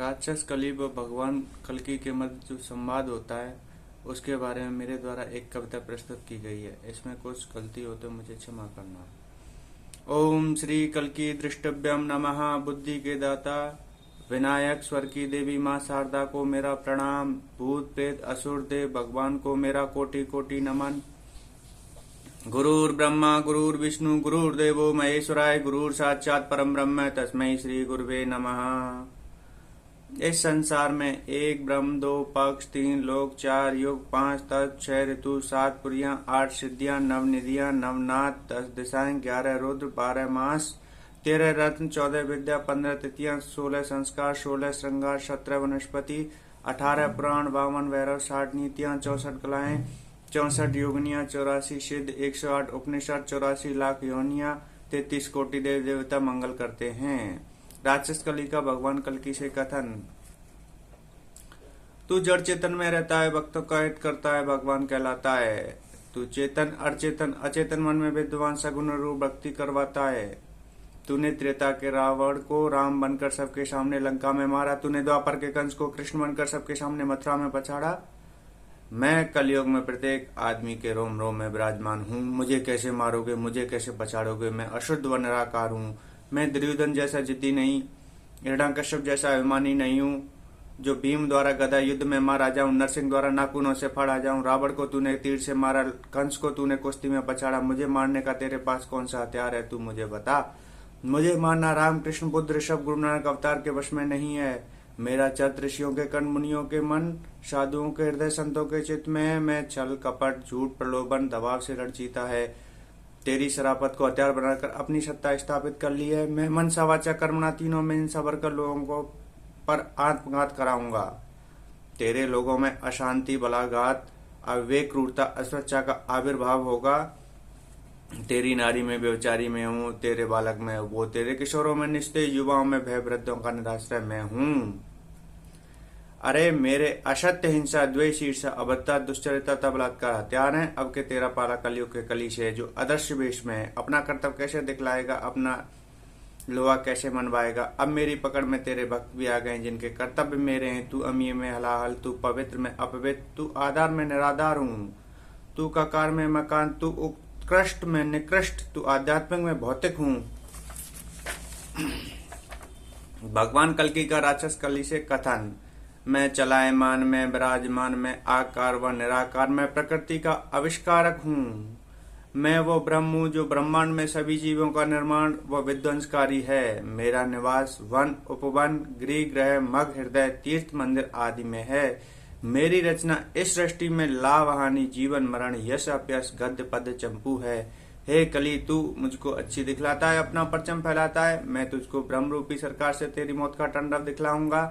राक्षस कली व भगवान कल्कि के मध्य जो संवाद होता है उसके बारे में मेरे द्वारा एक कविता प्रस्तुत की गई है। इसमें कुछ गलती हो तो मुझे क्षमा करना। ओम श्री कल्कि दृष्टव्यम नमः। बुद्धि के दाता विनायक स्वर की देवी माँ शारदा को मेरा प्रणाम। भूत प्रेत असुर देव भगवान को मेरा कोटि कोटि नमन। गुरुर् ब्रह्मा गुरुर्विष्णु गुरुर्देवो महेश्वराय गुरुर् साक्षात परम ब्रह्म तस्मै श्री गुरुवे नमः। इस संसार में एक ब्रह्म, दो पक्ष, तीन लोक, चार युग, पांच तत्व, छह ऋतु, सात पुरियां, आठ सिद्धियां, नव निधियां, नवनाथ, 10 दिशाएं, 11 रुद्र, 12 मास, 13 रत्न, 14 विद्या, 15 तिथियां, 16 संस्कार, 16 श्रृंगार, 17 वनस्पति, 18 पुराण, 52 वैरव, 60 नीतियां, 64 कलाएं, 64 योगिनियां, 84 सिद्ध, 108 उपनिषद, 84 लाख योनियां, 33 कोटि देव देवता मंगल करते हैं। राक्षस कली का भगवान कल्कि से कथन। तू जड़ चेतन में रहता है, भक्तों का हित करता है, भगवान कहलाता है। तू चेतन अचेतन अचेतन मन में विद्वान सगुण रूप भक्ति करवाता है। तूने त्रेता के रावण को राम बनकर सबके सामने लंका में मारा। तूने द्वापर के कंस को कृष्ण बनकर सबके सामने मथुरा में पछाड़ा। मैं कलयुग में प्रत्येक आदमी के रोम रोम में विराजमान हूँ। मुझे कैसे मारोगे, मुझे कैसे पछाड़ोगे? मैं अशुद्ध व निराकार हूँ। मैं दुर्योधन जैसा जिद्दी नहीं, हिरण्यकश्यप जैसा अभिमानी नहीं हूँ जो भीम द्वारा गदा युद्ध में मारा जाऊं, नरसिंह द्वारा नाखूनों से फाड़ा जाऊं। रावण को तूने तीर से मारा, कंस को तूने कुश्ती में पछाड़ा। मुझे मारने का तेरे पास कौन सा हथियार है, तू मुझे बता। मुझे मारना राम कृष्ण बुद्ध ऋषभ गुरु नानक अवतार के वश में नहीं है। मेरा चित्त ऋषियों के कण, मुनियों के मन, साधुओं के हृदय, संतों के चित्त में है। मैं छल कपट झूठ प्रलोभन दबाव से लड़ जीता है। तेरी शराफत को हथियार बनाकर अपनी सत्ता स्थापित कर ली है। मैं मन सा वाचा कर्मणा तीनों में हिंसा भरकर लोगों को पर आत्मघात कराऊंगा। तेरे लोगों में अशांति, बलाघात, अविवेक, क्रूरता, असुरक्षा का आविर्भाव होगा। तेरी नारी में व्यभिचारी में हूँ, तेरे बालक में वो, तेरे किशोरों में निस्तेज, युवाओं में भय, वृद्धों का निराश्रय मैं हूँ। अरे मेरे असत्य, हिंसा, द्वेष, ईर्षा, अभद्रता, दुश्चरित्रता, बलात्कार हथियार है। अब के तेरा पाला कलयुग के कली से जो अदृश्य वेश में है, अपना कर्तव्य कैसे दिखलाएगा, अपना लोहा कैसे मनवाएगा? अब मेरी पकड़ में तेरे भक्त भी आ गए जिनके कर्तव्य मेरे हैं। तू अमीय में हलाहल, तू पवित्र में अपवित्र, तू आधार में निराधार हूँ, तू ककार में मकान, तू उत्कृष्ट में निकृष्ट, तू आध्यात्मिक में भौतिक हूँ। भगवान कल्कि का राक्षस कली से कथन। मैं चलायमान में विराजमान में आकार व निराकार में प्रकृति का आविष्कारक हूँ। मैं वो ब्रह्म हूँ जो ब्रह्मांड में सभी जीवों का निर्माण व विध्वंसकारी है। मेरा निवास वन, उपवन, गृह, ग्रह, मग, हृदय, तीर्थ, मंदिर आदि में है। मेरी रचना इस सृष्टि में लाभ हानि, जीवन मरण, यश अपयश, गद्य पद्य चंपू है। हे कली, तू मुझको अच्छी दिखलाता है, अपना परचम फैलाता है। मैं तुझको ब्रह्म रूपी सरकार से तेरी मौत का तांडव दिखलाऊंगा।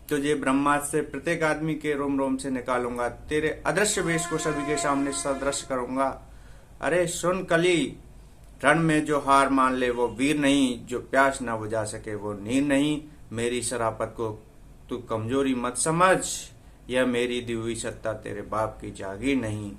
तुझे ब्रह्मास्त्र से प्रत्येक आदमी के रोम रोम से निकालूंगा। तेरे अदृश्य वेश को सभी के सामने सदृश करूंगा। अरे सुन कली, रण में जो हार मान ले वो वीर नहीं, जो प्यास न बुझा सके वो नीर नहीं। मेरी शराफत को तू कमजोरी मत समझ, यह मेरी दी हुई सत्ता तेरे बाप की जागीर नहीं।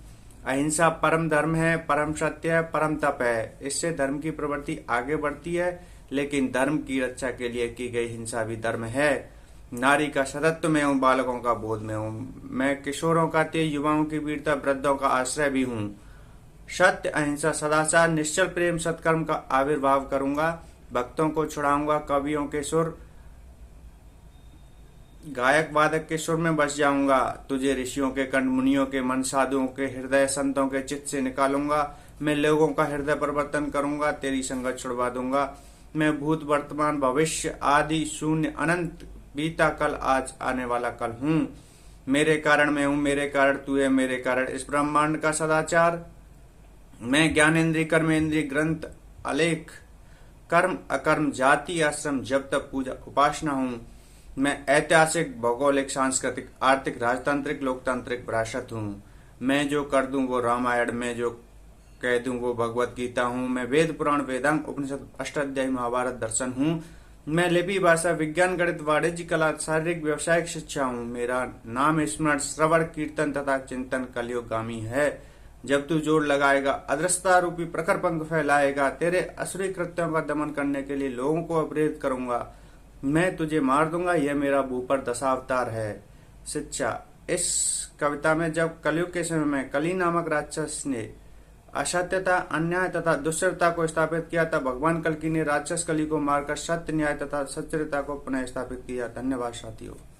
अहिंसा परम धर्म है, परम सत्य है, परम तप है। इससे धर्म की प्रवृत्ति आगे बढ़ती है, लेकिन धर्म की रक्षा के लिए की गई हिंसा भी धर्म है। नारी का सतत्व में हूँ, बालकों का बोध में हूँ। मैं किशोरों का तेज, युवाओं की वीरता, वृद्धों का आश्रय भी हूँ। सत्य, अहिंसा, सदाचार, निश्चल प्रेम, सत्कर्म का आविर्भाव करूंगा। भक्तों को छुड़ाऊंगा, कवियों के सुर, गायक वादक के सुर में बस जाऊंगा। तुझे ऋषियों के कंठ, मुनियों के मन, साधुओं के हृदय, संतों के चित्त से निकालूंगा। मैं लोगों का हृदय परिवर्तन करूंगा, तेरी संगत छुड़वा दूंगा। मैं भूत, वर्तमान, भविष्य आदि शून्य, अनंत, बीता कल, आज आने वाला कल हूँ। मेरे कारण मैं हूँ, मेरे कारण तू है, मेरे कारण इस ब्रह्मांड का सदाचार। मैं ज्ञानेन्द्रिय, कर्मेंद्रिय, ग्रंथ, अलेख, कर्म, अकर्म, जाति, आश्रम, जब तक पूजा, उपासना हूँ। मैं ऐतिहासिक, भौगोलिक, सांस्कृतिक, आर्थिक, राजतांत्रिक, लोकतांत्रिक विरासत हूँ। मैं जो कर दूं वो रामायण, मैं जो कह दूं वो भगवत गीता हूँ। मैं वेद, पुराण, वेदांग, उपनिषद, अष्टाध्यायी, महाभारत, दर्शन हूँ। मैं लिपि, भाषा, विज्ञान, गणित, वाणिज्य, कला, शारीरिक, व्यवसायिक शिक्षा हूँ। मेरा नाम स्मरण, श्रवण, कीर्तन तथा चिंतन कलयुगगामी है। जब तू जोर लगाएगा, अदृश्यता रूपी प्रखर पंख फैलाएगा। तेरे असुरी कृत्यों का दमन करने के लिए लोगों को प्रेरित करूंगा। मैं तुझे मार दूंगा, यह मेरा भूपर दशावतार है। शिक्षा। इस कविता में जब कलयुग के समय में कली नामक राक्षस ने असत्यता, अन्याय तथा दुष्टता को स्थापित किया, तब भगवान कल्कि ने राक्षस कली को मारकर सत्य, न्याय तथा सच्चरिता को पुनः स्थापित किया। धन्यवाद साथियों।